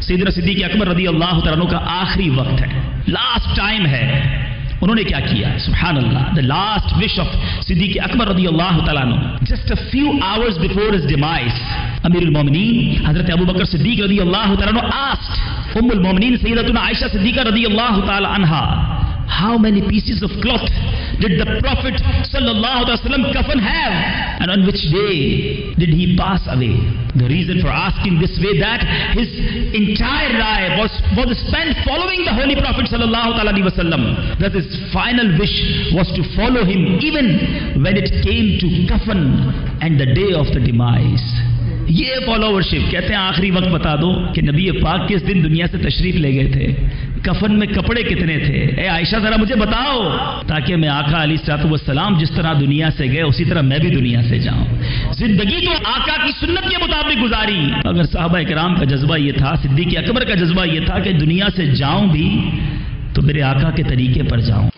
सैयदना Siddiq Akbar रज़ी अल्लाह तआला अन्हु का आखिरी वक्त है, लास्ट टाइम है। उन्होंने क्या किया? सुभान अल्लाह, the last wish of Siddiq Akbar रज़ी अल्लाह तआला अन्हु, just a few hours before his demise, अमीरुल मोमिनीन हज़रत अबू बकर सिद्दीक़ रज़ी अल्लाह तआला अन्हु आस्क्ड उम्मुल मोमिनीन सैयदतुना आयशा सिद्दीक़ा रज़ी अल्लाह तआला अन्हा, how many pieces of cloth did the Prophet sallallahu alaihi wasallam kafan have, and on which day did he pass away? The reason for asking this way, that his entire life was spent following the Holy Prophet sallallahu alaihi wasallam. That his final wish was to follow him even when it came to kafan and the day of the demise. ये फॉलोवरशिप, कहते हैं आखिरी वक्त बता दो कि नबी पाक किस दिन दुनिया से तशरीफ ले गए थे, कफन में कपड़े कितने थे, ए आयशा जरा मुझे बताओ, ताकि मैं आका अलैहिस्सलाम जिस तरह दुनिया से गए उसी तरह मैं भी दुनिया से जाऊं। जिंदगी तो आका की सुन्नत के मुताबिक गुजारी। अगर साहबा इकराम का जज्बा ये था, सिद्दीक़ अकबर का जज्बा ये था कि दुनिया से जाऊं भी तो मेरे आका के तरीके पर जाऊं,